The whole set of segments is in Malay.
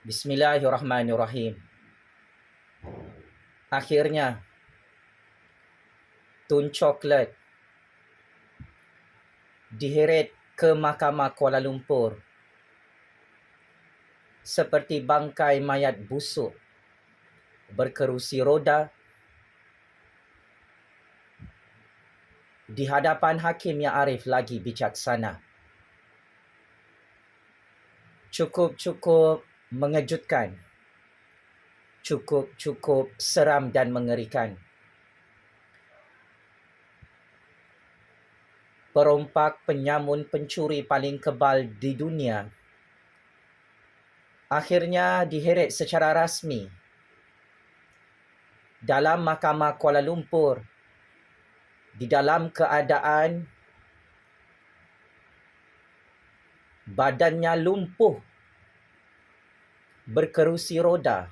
Bismillahirrahmanirrahim. Akhirnya, Tun Chocolate diheret ke Mahkamah Kuala Lumpur seperti bangkai mayat busuk berkerusi roda di hadapan hakim yang arif lagi bijaksana. Cukup-cukup mengejutkan, cukup-cukup seram dan mengerikan. Perompak penyamun pencuri paling kebal di dunia akhirnya diheret secara rasmi dalam Mahkamah Kuala Lumpur di dalam keadaan badannya lumpuh, berkerusi roda,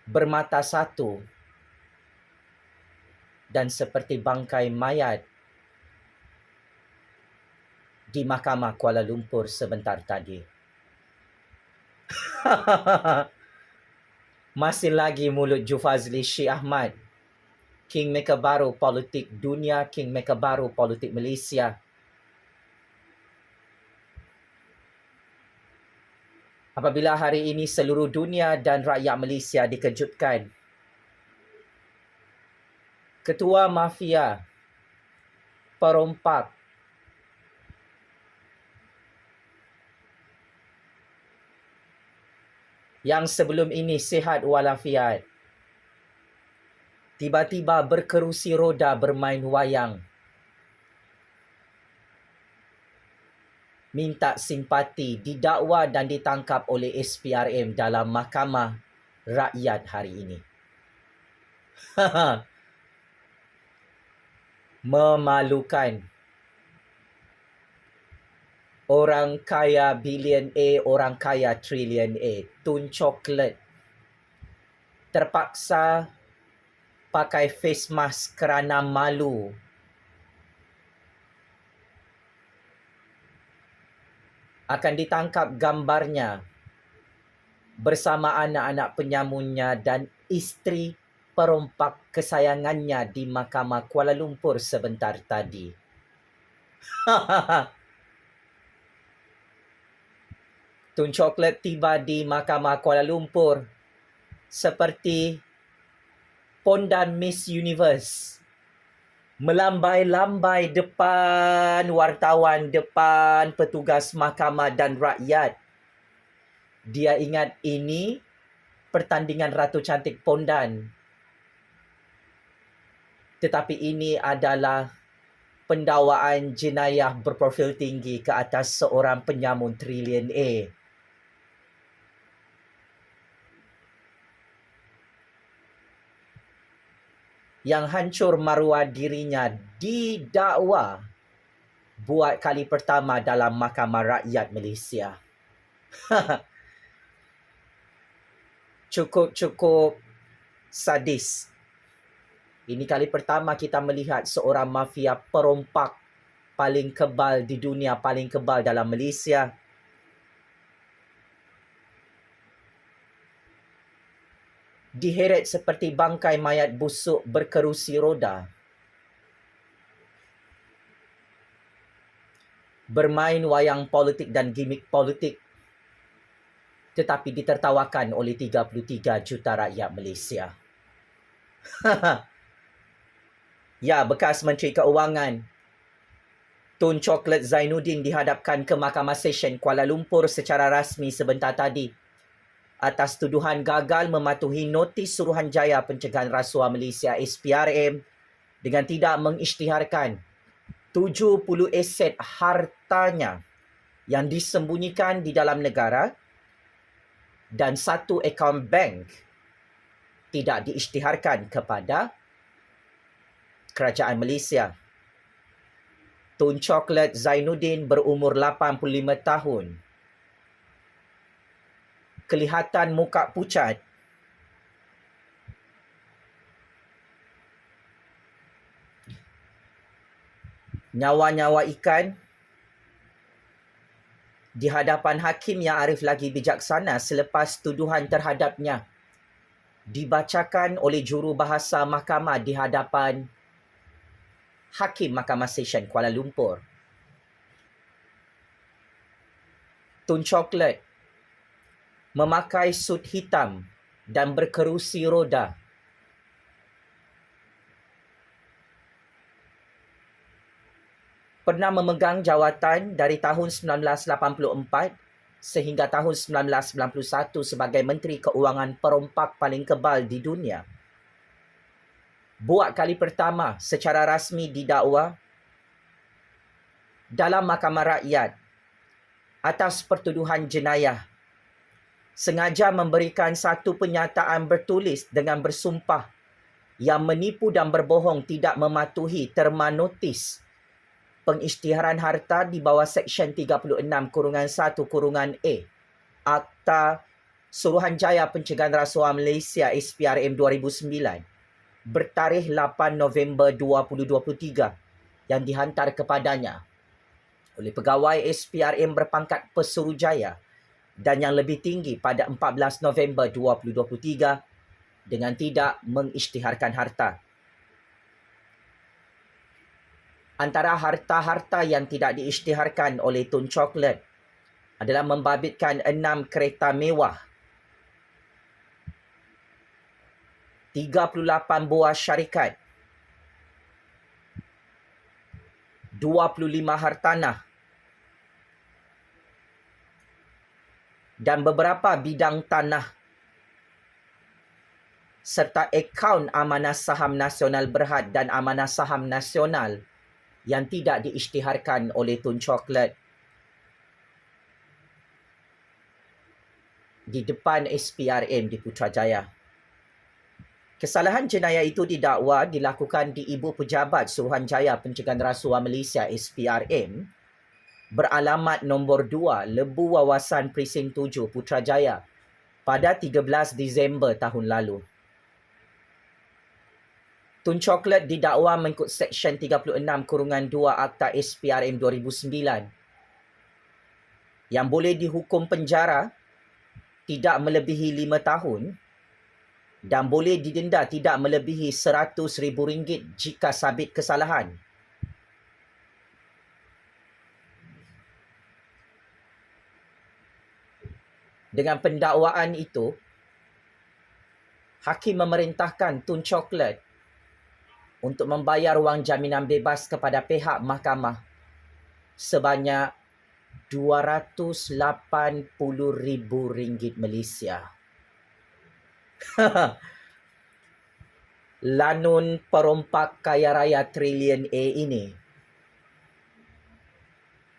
bermata satu, dan seperti bangkai mayat di Mahkamah Kuala Lumpur sebentar tadi. Masih lagi mulut Jufazli Syekh Ahmad, Kingmaker baru politik dunia, Kingmaker baru politik Malaysia. Apabila hari ini seluruh dunia dan rakyat Malaysia dikejutkan, ketua mafia, perompak, yang sebelum ini sihat walafiat, tiba-tiba berkerusi roda bermain wayang, minta simpati, didakwa dan ditangkap oleh SPRM dalam Mahkamah Rakyat hari ini. Memalukan. Orang kaya bilion A, orang kaya trilion A, Tun Chocolate terpaksa pakai face mask kerana malu. Akan ditangkap gambarnya bersama anak-anak penyamunnya dan isteri perompak kesayangannya di Mahkamah Kuala Lumpur sebentar tadi. Tun Chocolate tiba di Mahkamah Kuala Lumpur seperti pondan Miss Universe. Melambai-lambai depan wartawan, depan petugas mahkamah dan rakyat. Dia ingat ini pertandingan Ratu Cantik Pondan. Tetapi ini adalah pendakwaan jenayah berprofil tinggi ke atas seorang penyamun trilion A. Yang hancur maruah dirinya didakwa buat kali pertama dalam Mahkamah Rakyat Malaysia. Cukup-cukup sadis. Ini kali pertama kita melihat seorang mafia perompak paling kebal di dunia, paling kebal dalam Malaysia. Diheret seperti bangkai mayat busuk berkerusi roda. Bermain wayang politik dan gimmick politik. Tetapi ditertawakan oleh 33 juta rakyat Malaysia. Ya, bekas Menteri Keuangan Tun Chocolate Zainuddin dihadapkan ke Mahkamah Session Kuala Lumpur secara rasmi sebentar tadi atas tuduhan gagal mematuhi notis Suruhanjaya Pencegahan Rasuah Malaysia SPRM dengan tidak mengisytiharkan 70 aset hartanya yang disembunyikan di dalam negara dan satu akaun bank tidak diisytiharkan kepada kerajaan Malaysia. Tun Chocolate Zainuddin berumur 85 tahun. Kelihatan muka pucat. Nyawa-nyawa ikan di hadapan hakim yang arif lagi bijaksana selepas tuduhan terhadapnya dibacakan oleh jurubahasa mahkamah di hadapan Hakim Mahkamah Session Kuala Lumpur. Tun Chocolate memakai sut hitam dan berkerusi roda. Pernah memegang jawatan dari tahun 1984 sehingga tahun 1991 sebagai Menteri Keuangan perompak paling kebal di dunia. Buat kali pertama secara rasmi didakwa dalam Mahkamah Rakyat atas pertuduhan jenayah, sengaja memberikan satu pernyataan bertulis dengan bersumpah yang menipu dan berbohong tidak mematuhi terma notis pengisytiharan harta di bawah Seksyen 36(1)(a) Akta Suruhanjaya Pencegahan Rasuah Malaysia SPRM 2009 bertarikh 8 November 2023 yang dihantar kepadanya oleh pegawai SPRM berpangkat Pesuruhjaya dan yang lebih tinggi pada 14 November 2023 dengan tidak mengisytiharkan harta. Antara harta-harta yang tidak diisytiharkan oleh Tun Chocolate adalah membabitkan 6 kereta mewah, 38 buah syarikat, 25 hartanah dan beberapa bidang tanah serta akaun amanah saham nasional berhad dan amanah saham nasional yang tidak diisytiharkan oleh Tun Chocolate di depan SPRM di Putrajaya. Kesalahan jenayah itu didakwa dilakukan di Ibu Pejabat Suruhanjaya Pencegahan Rasuah Malaysia SPRM beralamat nombor 2 Lebu Wawasan Presin 7 Putrajaya pada 13 Disember tahun lalu. Tun Chocolate didakwa mengikut Seksyen 36(2) Akta SPRM 2009 yang boleh dihukum penjara tidak melebihi 5 tahun dan boleh didenda tidak melebihi RM100,000 jika sabit kesalahan. Dengan pendakwaan itu, hakim memerintahkan Tun Chocolate untuk membayar wang jaminan bebas kepada pihak mahkamah sebanyak RM280,000 Malaysia. Lanun perompak kaya raya trilion A ini,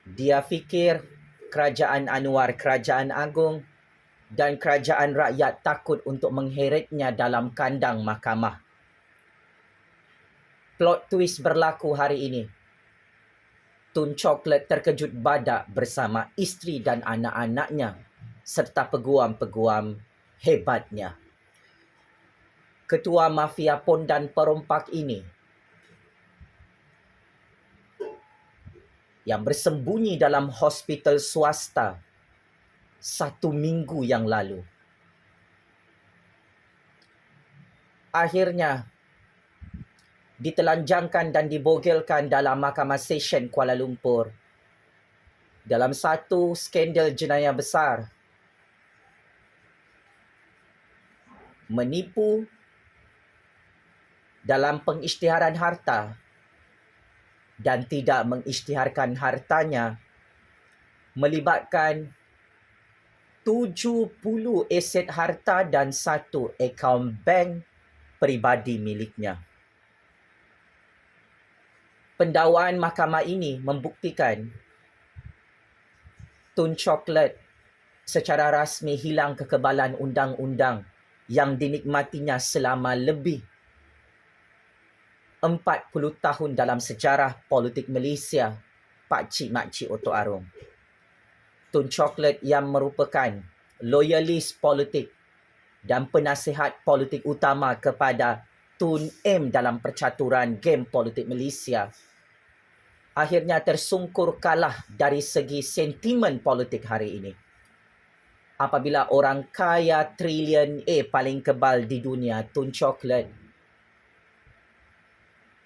dia fikir kerajaan Anwar, kerajaan agung dan kerajaan rakyat takut untuk mengheretnya dalam kandang mahkamah. Plot twist berlaku hari ini. Tun Chocolate terkejut badak bersama isteri dan anak-anaknya serta peguam-peguam hebatnya. Ketua mafia pondan perompak ini yang bersembunyi dalam hospital swasta 1 minggu yang lalu, akhirnya ditelanjangkan dan dibogelkan dalam Mahkamah Session Kuala Lumpur dalam satu skandal jenayah besar, menipu dalam pengisytiharan harta dan tidak mengisytiharkan hartanya, melibatkan 70 aset harta dan 1 akaun bank peribadi miliknya. Pendakwaan mahkamah ini membuktikan Tun Chocolate secara rasmi hilang kekebalan undang-undang yang dinikmatinya selama lebih 40 tahun dalam sejarah politik Malaysia, pakcik-makcik Otok Arong. Tun Chocolate yang merupakan loyalis politik dan penasihat politik utama kepada Tun M dalam percaturan game politik Malaysia, akhirnya tersungkur kalah dari segi sentimen politik hari ini. Apabila orang kaya trilion paling kebal di dunia, Tun Chocolate,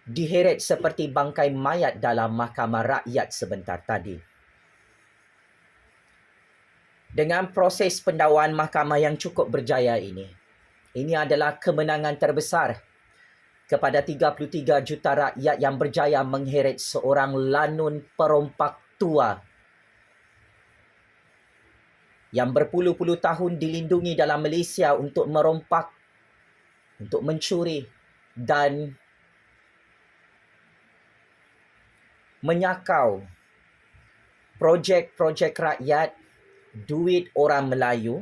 diheret seperti bangkai mayat dalam mahkamah rakyat sebentar tadi. Dengan proses pendakwaan mahkamah yang cukup berjaya ini adalah kemenangan terbesar kepada 33 juta rakyat yang berjaya mengheret seorang lanun perompak tua yang berpuluh-puluh tahun dilindungi dalam Malaysia untuk merompak, untuk mencuri dan menyakau projek-projek rakyat, duit orang Melayu,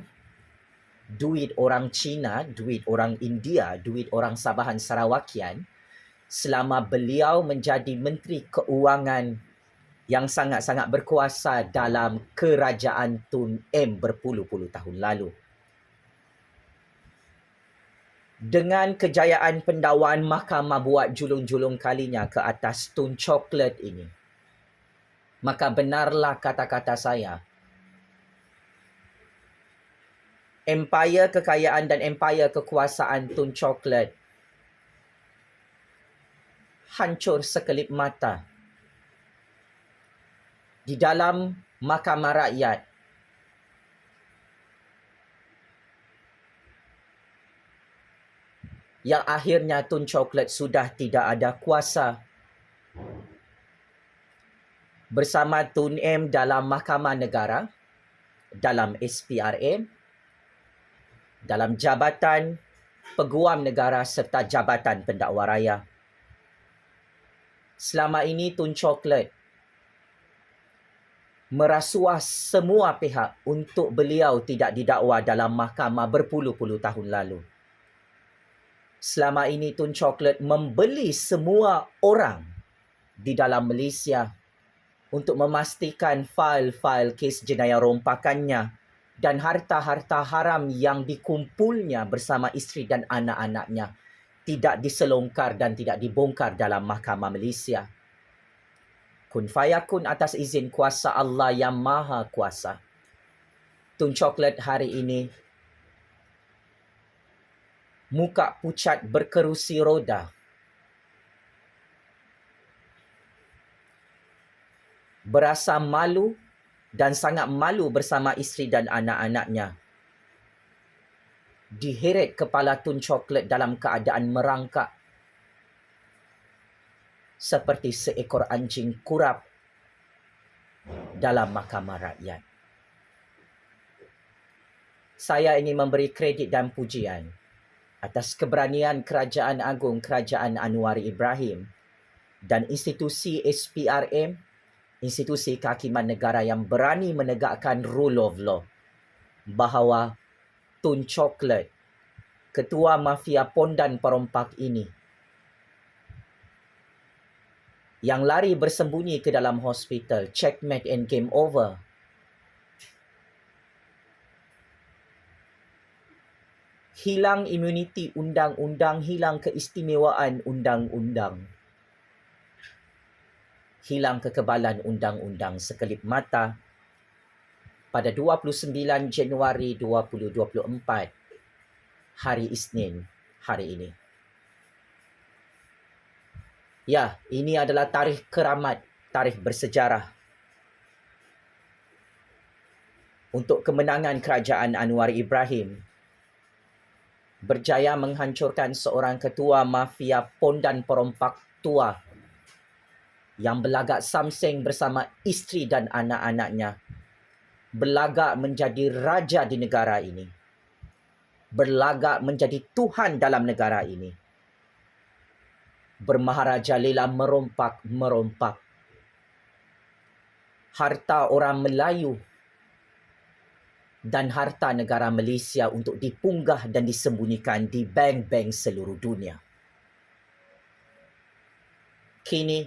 duit orang Cina, duit orang India, duit orang Sabahan Sarawakian selama beliau menjadi Menteri Keuangan yang sangat-sangat berkuasa dalam kerajaan Tun M berpuluh-puluh tahun lalu. Dengan kejayaan pendakwaan mahkamah buat julung-julung kalinya ke atas Tun Chocolate ini, maka benarlah kata-kata saya. Empire kekayaan dan empire kekuasaan Tun Chocolate hancur sekelip mata di dalam mahkamah rakyat. Yang akhirnya Tun Chocolate sudah tidak ada kuasa. Bersama Tun M dalam mahkamah negara, dalam SPRM, dalam jabatan peguam negara serta jabatan pendakwa raya. Selama ini Tun Chocolate merasuah semua pihak untuk beliau tidak didakwa dalam mahkamah berpuluh-puluh tahun lalu. Selama ini Tun Chocolate membeli semua orang di dalam Malaysia untuk memastikan fail-fail kes jenayah rompakannya dan harta-harta haram yang dikumpulnya bersama isteri dan anak-anaknya tidak diselongkar dan tidak dibongkar dalam mahkamah Malaysia. Kun fayakun atas izin kuasa Allah yang Maha Kuasa. Tun Chocolate hari ini muka pucat berkerusi roda. Berasa malu dan sangat malu bersama isteri dan anak-anaknya. Diheret kepala Tun Chocolate dalam keadaan merangkak seperti seekor anjing kurap dalam mahkamah rakyat. Saya ingin memberi kredit dan pujian atas keberanian Kerajaan Agung Kerajaan Anwar Ibrahim dan institusi SPRM, institusi kehakiman negara yang berani menegakkan rule of law, bahawa Tun Chocolate, ketua mafia pondan perompak ini, yang lari bersembunyi ke dalam hospital, checkmate and game over. Hilang imuniti undang-undang, hilang keistimewaan undang-undang. Hilang kekebalan undang-undang sekelip mata pada 29 Januari 2024, hari Isnin, hari ini. Ya, ini adalah tarikh keramat, tarikh bersejarah untuk kemenangan Kerajaan Anwar Ibrahim berjaya menghancurkan seorang ketua mafia pondan perompak tua yang berlagak samseng bersama isteri dan anak-anaknya, berlagak menjadi raja di negara ini, berlagak menjadi Tuhan dalam negara ini, bermaharajalela merompak harta orang Melayu dan harta negara Malaysia untuk dipunggah dan disembunyikan di bank-bank seluruh dunia. Kini,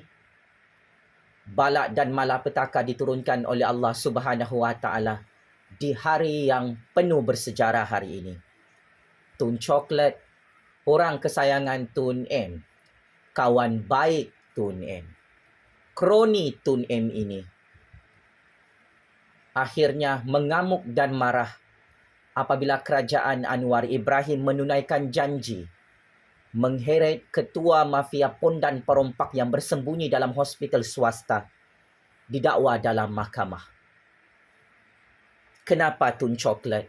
balak dan malapetaka diturunkan oleh Allah Subhanahu Wa Taala di hari yang penuh bersejarah hari ini. Tun Chocolate, orang kesayangan Tun M, kawan baik Tun M, kroni Tun M ini akhirnya mengamuk dan marah apabila kerajaan Anwar Ibrahim menunaikan janji mengheret ketua mafia pondan perompak yang bersembunyi dalam hospital swasta didakwa dalam mahkamah. Kenapa Tun Coklat?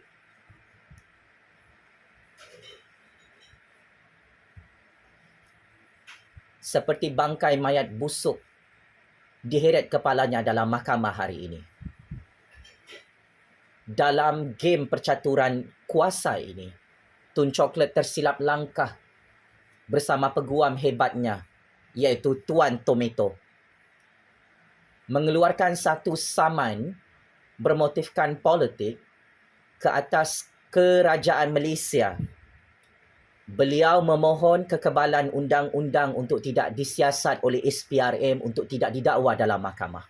Seperti bangkai mayat busuk diheret kepalanya dalam mahkamah hari ini. Dalam game percaturan kuasa ini, Tun Coklat tersilap langkah bersama peguam hebatnya, iaitu Tuan Tomato, mengeluarkan satu saman bermotifkan politik ke atas kerajaan Malaysia. Beliau memohon kekebalan undang-undang untuk tidak disiasat oleh SPRM untuk tidak didakwa dalam mahkamah.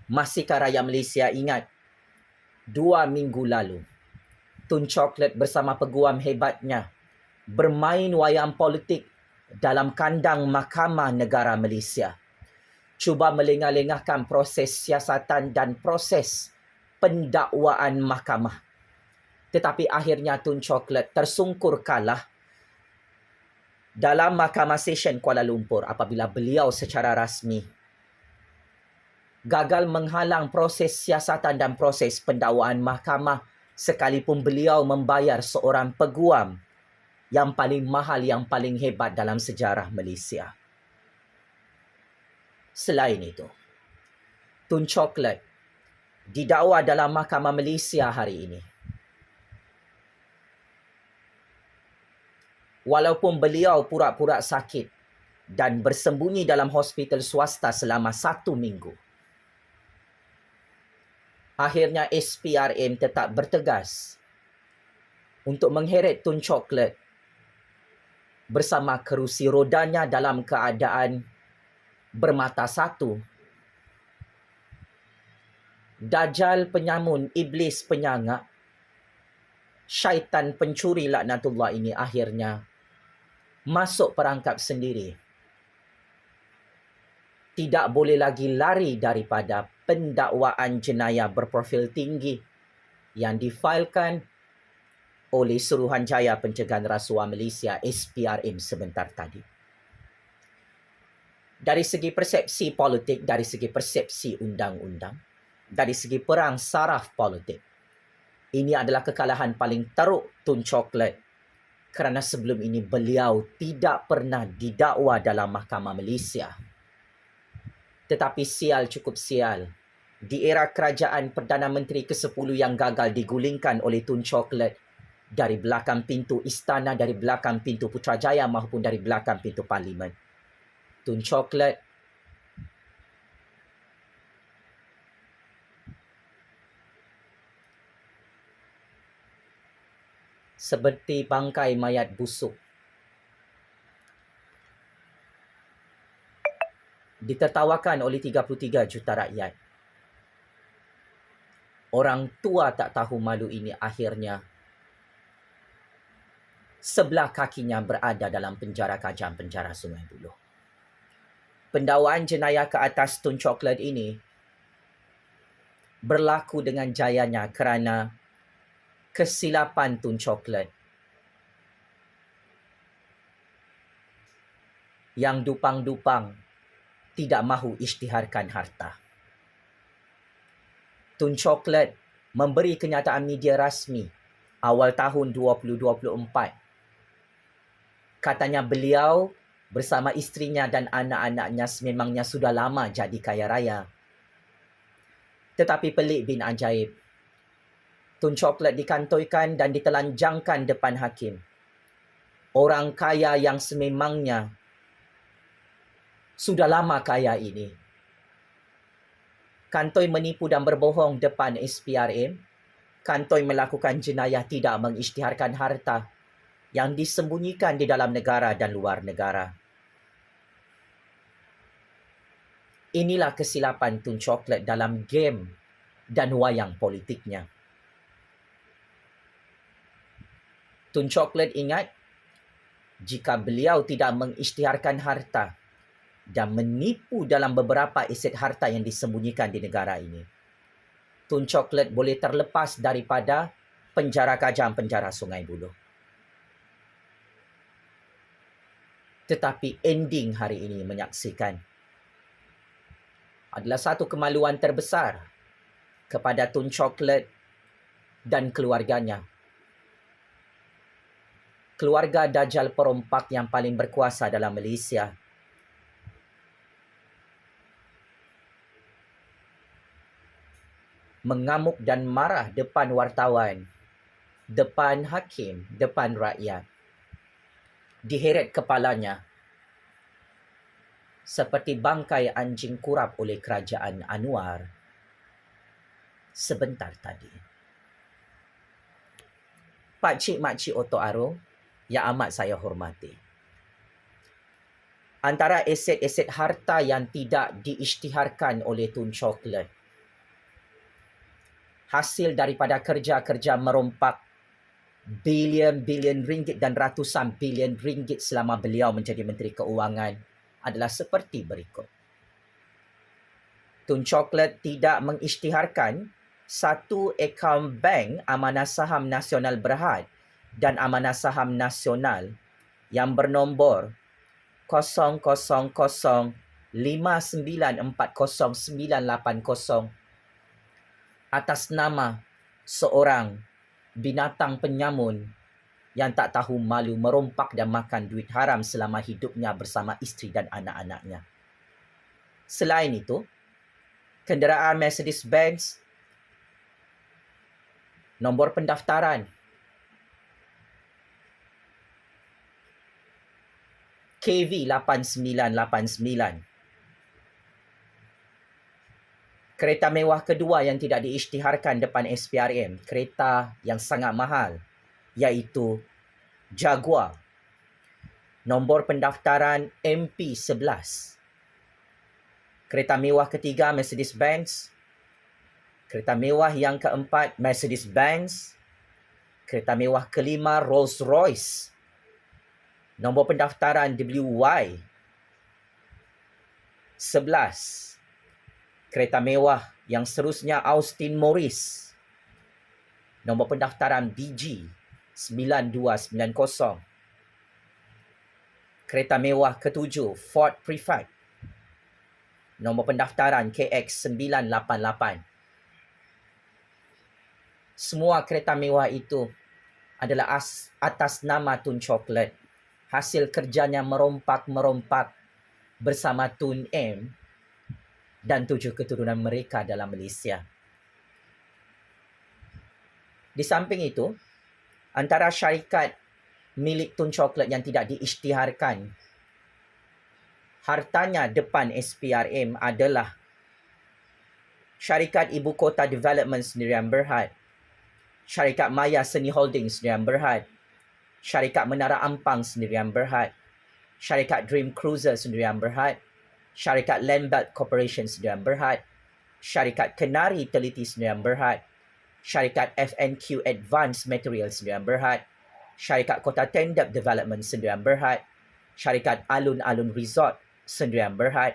Masihkah rakyat Malaysia ingat 2 minggu lalu, Tun Coklat bersama peguam hebatnya bermain wayang politik dalam kandang Mahkamah Negara Malaysia, cuba melengah-lengahkan proses siasatan dan proses pendakwaan mahkamah. Tetapi akhirnya Tun Coklat tersungkur kalah dalam Mahkamah Session Kuala Lumpur apabila beliau secara rasmi gagal menghalang proses siasatan dan proses pendakwaan mahkamah sekalipun beliau membayar seorang peguam yang paling mahal, yang paling hebat dalam sejarah Malaysia. Selain itu, Tun Coklat didakwa dalam Mahkamah Malaysia hari ini. Walaupun beliau pura-pura sakit dan bersembunyi dalam hospital swasta selama 1 minggu, akhirnya SPRM tetap bertegas untuk mengheret Tun Coklat bersama kerusi rodanya dalam keadaan bermata satu. Dajjal penyamun, iblis penyangak, syaitan pencuri laknatullah ini akhirnya masuk perangkap sendiri. Tidak boleh lagi lari daripada pendakwaan jenayah berprofil tinggi yang difailkan oleh Suruhanjaya Pencegahan Rasuah Malaysia SPRM sebentar tadi. Dari segi persepsi politik, dari segi persepsi undang-undang, dari segi perang saraf politik, ini adalah kekalahan paling teruk Tun Coklat kerana sebelum ini beliau tidak pernah didakwa dalam Mahkamah Malaysia. Tetapi sial cukup sial. Di era kerajaan Perdana Menteri ke-10 yang gagal digulingkan oleh Tun Coklat dari belakang pintu istana, dari belakang pintu Putrajaya maupun dari belakang pintu Parlimen, Tun Coklat seperti bangkai mayat busuk ditertawakan oleh 33 juta rakyat. Orang tua tak tahu malu ini akhirnya sebelah kakinya berada dalam penjara Kajang, penjara Sungai Buloh. Pendakwaan jenayah ke atas Tun Coklat ini berlaku dengan jayanya kerana kesilapan Tun Coklat yang dupang-dupang tidak mahu isytiharkan harta. Tun Coklat memberi kenyataan media rasmi awal tahun 2024. Katanya beliau bersama isterinya dan anak-anaknya sememangnya sudah lama jadi kaya raya. Tetapi pelik bin ajaib, Tun Coklat dikantoikan dan ditelanjangkan depan hakim. Orang kaya yang sememangnya sudah lama kaya ini kantoi menipu dan berbohong depan SPRM, kantoi melakukan jenayah tidak mengisytiharkan harta yang disembunyikan di dalam negara dan luar negara. Inilah kesilapan Tun Coklat dalam game dan wayang politiknya. Tun Coklat ingat, jika beliau tidak mengisytiharkan harta, dan menipu dalam beberapa aset harta yang disembunyikan di negara ini. Tun Chocolate boleh terlepas daripada penjara kajang, penjara Sungai Buloh. Tetapi ending hari ini menyaksikan adalah satu kemaluan terbesar kepada Tun Chocolate dan keluarganya. Keluarga Dajjal perompak yang paling berkuasa dalam Malaysia. Mengamuk dan marah depan wartawan, depan hakim, depan rakyat. Diheret kepalanya seperti bangkai anjing kurap oleh kerajaan Anwar sebentar tadi. Pakcik-makcik Oto Aro yang amat saya hormati. Antara aset-aset harta yang tidak diisytiharkan oleh Tun Chocolate, hasil daripada kerja-kerja merompak bilion-bilion ringgit dan ratusan bilion ringgit selama beliau menjadi Menteri Keuangan adalah seperti berikut. Tun Chocolate tidak mengisytiharkan satu akaun bank Amanah Saham Nasional Berhad dan Amanah Saham Nasional yang bernombor 0005940980 atas nama seorang binatang penyamun yang tak tahu malu merompak dan makan duit haram selama hidupnya bersama isteri dan anak-anaknya. Selain itu, kenderaan Mercedes-Benz nombor pendaftaran KV8989. Kereta mewah kedua yang tidak diisytiharkan depan SPRM, kereta yang sangat mahal, iaitu Jaguar. Nombor pendaftaran MP11. Kereta mewah ketiga Mercedes-Benz. Kereta mewah yang keempat Mercedes-Benz. Kereta mewah kelima Rolls-Royce. Nombor pendaftaran WY 11. Kereta mewah yang seterusnya Austin Morris. Nombor pendaftaran BG 9290. Kereta mewah ketujuh Ford Prefect. Nombor pendaftaran KX 988. Semua kereta mewah itu adalah atas nama Tun Chocolate. Hasil kerjanya merompak-merompak bersama Tun M dan 7 keturunan mereka dalam Malaysia. Di samping itu, antara syarikat milik Tun Chocolate yang tidak diisytiharkan, hartanya depan SPRM adalah Syarikat Ibu Kota Development Sdn Berhad, Syarikat Maya Seni Holdings Sdn Berhad, Syarikat Menara Ampang Sdn Berhad, Syarikat Dream Cruises Sdn Berhad, Syarikat Land Belt Corporation Sdn Berhad, Syarikat Kenari Teliti Sdn Berhad, Syarikat FNQ Advanced Materials Sdn Berhad, Syarikat Kota Tendap Development Sdn Berhad, Syarikat Alun-Alun Resort Sdn Berhad,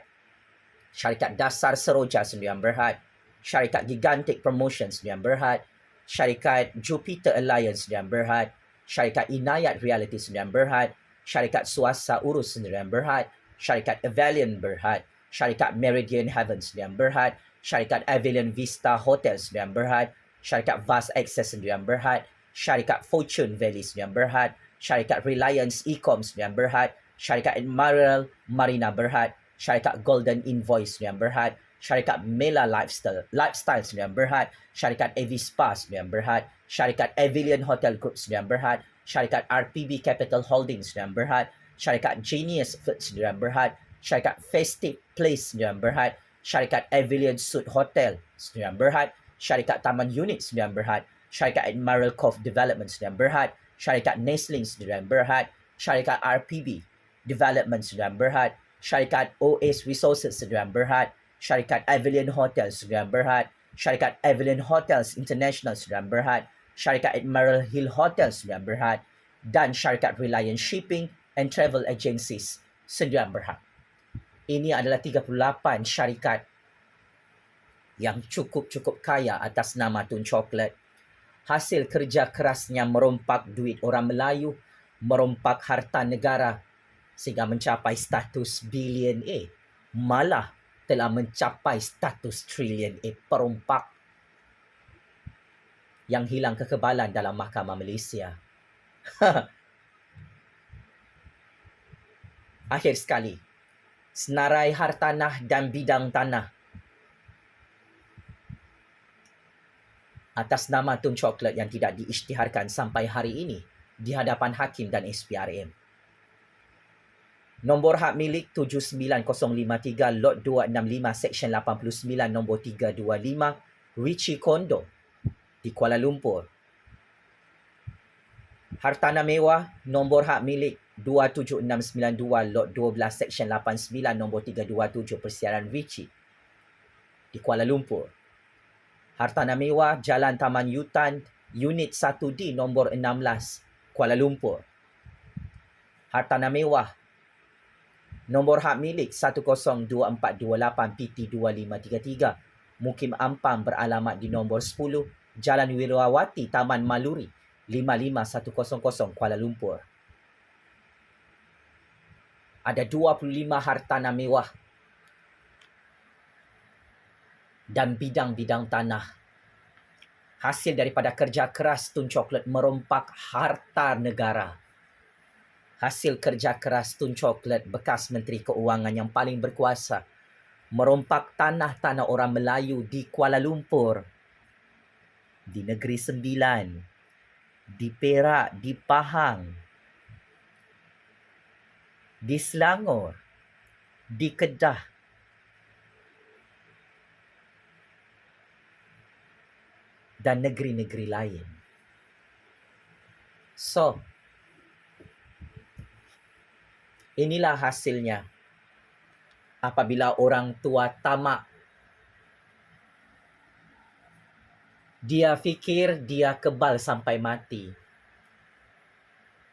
Syarikat Dasar Seroja Sdn Berhad, Syarikat Gigantic Promotions Sdn Berhad, Syarikat Jupiter Alliance Sdn Berhad, Syarikat Inayat Reality Sdn Berhad, Syarikat Suasa Urus Sdn Berhad, Syarikat Avalion Berhad, Syarikat Meridian Heavens Sdn Berhad, Syarikat Avalion Vista Hotels Sdn Berhad, Syarikat Vast Access Sdn Berhad, Syarikat Fortune Valley Sdn Berhad, Syarikat Reliance Ecom Sdn Berhad, Syarikat Admiral Marina Berhad, Syarikat Golden Invoice Sdn Berhad, Syarikat Mela Lifestyle Sdn Berhad, Syarikat Avispa Sdn Berhad, Syarikat Avilion Hotel Group Sdn Berhad, Syarikat RPB Capital Holdings Sdn Berhad, Syarikat Genius Food Sdn Berhad, Syarikat Festive Place Sdn Berhad, Syarikat Avilion Suite Hotel Sdn Berhad, Syarikat Taman Unit Sdn Berhad, Syarikat Admiral Cove Development Sdn Berhad, Syarikat Nestlin Sdn Berhad, Syarikat RPB Development Sdn Berhad, Syarikat OS Resources Sdn Berhad, Syarikat Avilion Hotels Sdn Berhad, Syarikat Avilion Hotels International Sdn Berhad, Syarikat Admiral Hill Hotels Sdn Berhad, dan Syarikat Reliance Shipping and Travel Agencies Sdn Berhad. Ini adalah 38 syarikat yang cukup-cukup kaya atas nama Tun Chocolate. Hasil kerja kerasnya merompak duit orang Melayu, merompak harta negara sehingga mencapai status bilion A. Malah telah mencapai status trilion A, perompak yang hilang kekebalan dalam Mahkamah Malaysia. Akhir sekali, senarai hartanah dan bidang tanah atas nama Tun Chocolate yang tidak diisytiharkan sampai hari ini di hadapan hakim dan SPRM. Nombor hak milik 79053 lot 265 seksyen 89 nombor 325 Richie Kondo di Kuala Lumpur. Hartanah mewah nombor hak milik 27692 lot 12 seksyen 89 nombor 327 Persiaran Richie di Kuala Lumpur. Hartanah mewah Jalan Taman Yutan unit 1D nombor 16 Kuala Lumpur. Hartanah mewah nombor hak milik 102428 PT2533 Mukim Ampang beralamat di nombor 10 Jalan Wirawati Taman Maluri 55100 Kuala Lumpur. Ada 25 hartanah mewah dan bidang-bidang tanah hasil daripada kerja keras Tun Chocolate merompak harta negara. Hasil kerja keras Tun Chocolate, bekas Menteri Keuangan yang paling berkuasa, merompak tanah-tanah orang Melayu di Kuala Lumpur, di Negeri Sembilan, di Perak, di Pahang, di Selangor, di Kedah, dan negeri-negeri lain. So, inilah hasilnya apabila orang tua tamak. Dia fikir dia kebal sampai mati.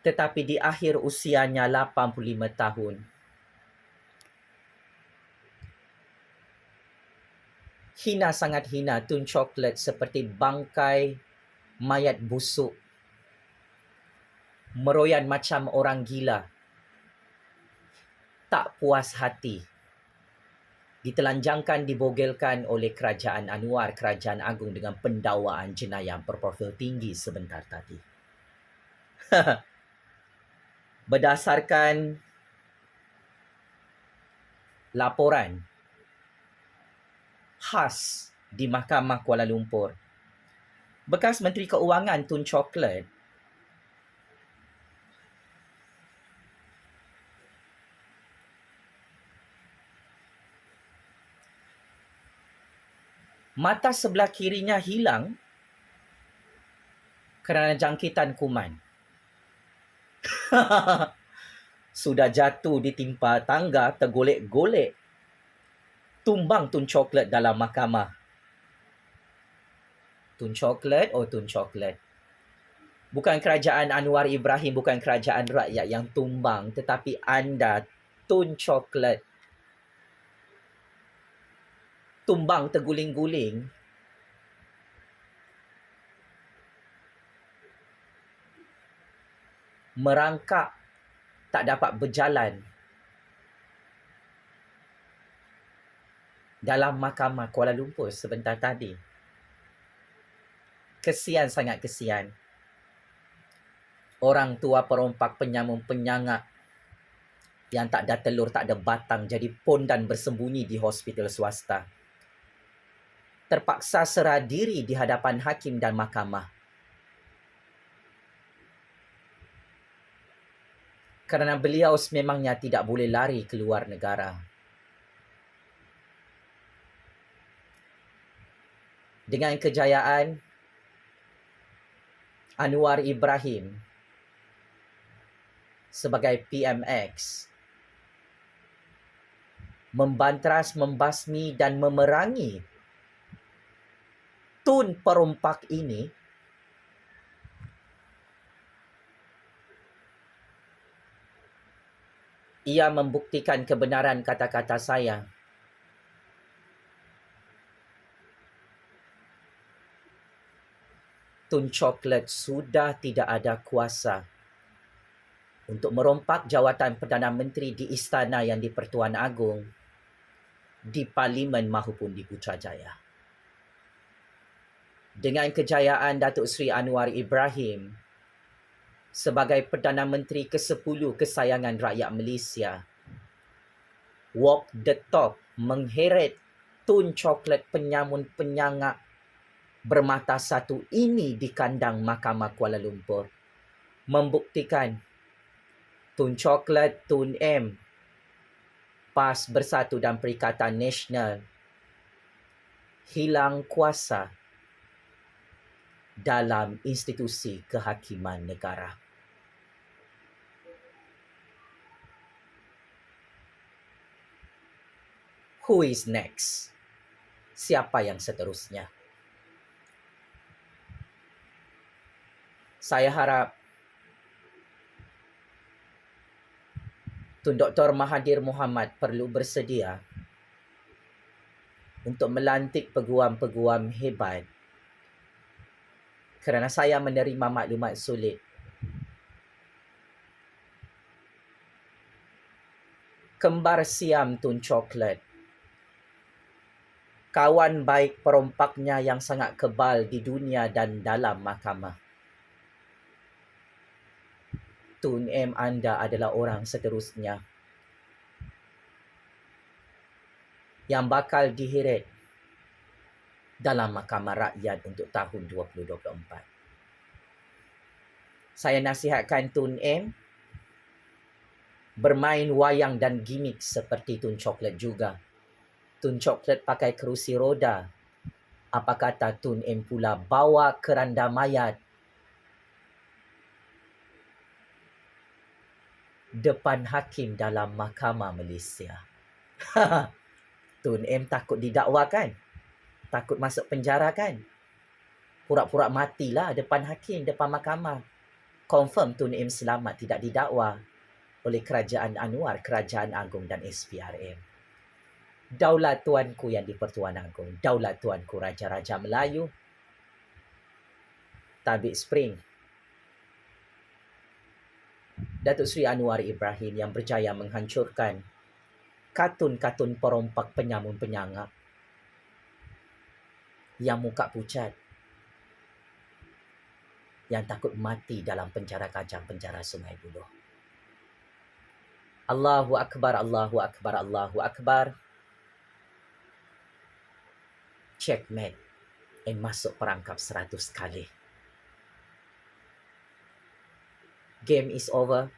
Tetapi di akhir usianya 85 tahun, hina sangat hina Tun Chocolate seperti bangkai mayat busuk. Meroyan macam orang gila. Tak puas hati. Ditelanjangkan, dibogelkan oleh Kerajaan Anwar, Kerajaan Agung dengan pendakwaan jenayah berprofil tinggi sebentar tadi. Berdasarkan laporan khas di Mahkamah Kuala Lumpur, bekas Menteri Keuangan Tun Chocolate mata sebelah kirinya hilang kerana jangkitan kuman. Sudah jatuh ditimpa tangga, tergolek-golek. Tumbang Tun Chocolate dalam mahkamah. Tun Chocolate, oh Tun Chocolate. Bukan kerajaan Anwar Ibrahim, bukan kerajaan rakyat yang tumbang, tetapi anda, Tun Chocolate, tumbang terguling-guling. Merangkak, tak dapat berjalan dalam Mahkamah Kuala Lumpur sebentar tadi. Kesian, sangat kesian. Orang tua perompak, penyamun, penyangak yang tak ada telur, tak ada batang, jadi pondan bersembunyi di hospital swasta. Terpaksa serah diri di hadapan hakim dan mahkamah. Kerana beliau sememangnya tidak boleh lari keluar negara. Dengan kejayaan Anwar Ibrahim sebagai PMX, membantras, membasmi dan memerangi Tun perompak ini, Ia membuktikan kebenaran kata-kata saya. Tun Chocolate sudah tidak ada kuasa untuk merompak jawatan Perdana Menteri di istana yang di Pertuan Agong, di Parlimen maupun di Putrajaya. Dengan kejayaan Datuk Seri Anwar Ibrahim sebagai Perdana Menteri ke-10 kesayangan rakyat Malaysia, walk the talk, mengheret Tun Chocolate penyamun penyangak bermata satu ini di kandang Mahkamah Kuala Lumpur, membuktikan Tun Chocolate, Tun M, PAS Bersatu dan Perikatan Nasional hilang kuasa dalam institusi kehakiman negara. Who is next? Siapa yang seterusnya? Saya harap Tun Dr. Mahathir Mohamad perlu bersedia untuk melantik peguam-peguam hebat, kerana saya menerima maklumat sulit. Kembar siam Tun Chocolate, kawan baik perompaknya yang sangat kebal di dunia dan dalam mahkamah. Tun M, anda adalah orang seterusnya yang bakal diheret dalam Mahkamah Rakyat untuk tahun 2024. Saya nasihatkan Tun M bermain wayang dan gimmick seperti Tun Chocolate juga. Tun Chocolate pakai kerusi roda. Apa kata Tun M pula bawa keranda mayat depan hakim dalam Mahkamah Malaysia. Tun M takut didakwa kan? Takut masuk penjara kan? Pura-pura matilah depan hakim, depan mahkamah. Confirm Tun M selamat tidak didakwa oleh Kerajaan Anwar, Kerajaan Agong dan SPRM. Daulat tuanku yang di Pertuan Agong, daulat tuanku Raja-Raja Melayu, Tabik Spring, Datuk Seri Anwar Ibrahim yang berjaya menghancurkan katun-katun perompak penyamun penyangak yang muka pucat, yang takut mati dalam penjara Kajang, penjara Sungai Buloh. Allahu Akbar, Allahu Akbar, Allahu Akbar. Checkmate. Masuk perangkap 100 kali. Game is over.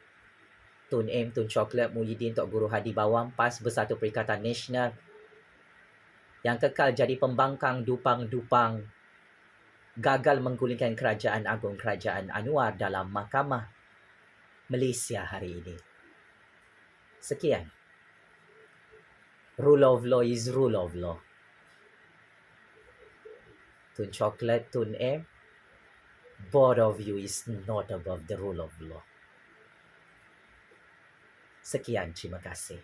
Tun M, Tun Chocolate, Muhyiddin, Tok Guru Hadi Bawang, PAS Bersatu Perikatan Nasional yang kekal jadi pembangkang dupang-dupang gagal menggulingkan Kerajaan Agong Kerajaan Anwar dalam Mahkamah Malaysia hari ini. Sekian. Rule of law is rule of law. Tun Chocolate, Tun M, both of you is not above the rule of law. Sekian, terima kasih.